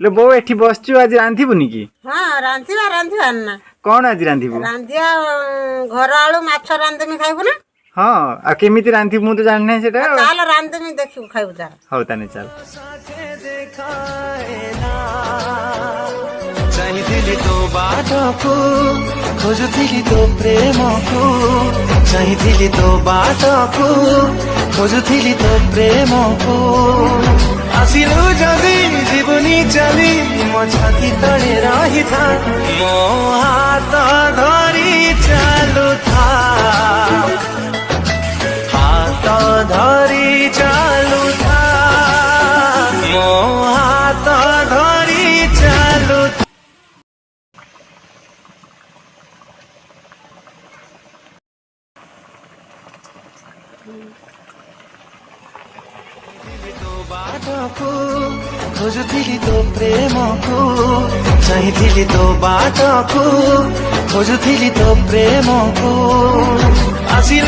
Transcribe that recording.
लो बो एठी बसचु आज रांधिबुनी की हाँ रांधिबा ना कौन आज रांधिबु रांधिया घर आलू माछ रांधमी खाइबु ना हाँ आ केमिति रांधिबु मु तो जानने सेटा चाल रांधमी देखिबु खाइबु तार हौ ताने चल चाहिथिली तो बाटोको खोजुथिली तो प्रेमको चाहिथिली तो बाटोको खोजुथिली तो प्रेमको आसिलु जदि जीवनी चली मो छाती तले रही था मो हाथ धरी चालू था हाथ धरी चालू था मो हाथ धरी चालू था बाटोको खोजुथिली तो प्रेमको चाहिथिली तो बाटोको खोजुथिली तो प्रेमको आसिल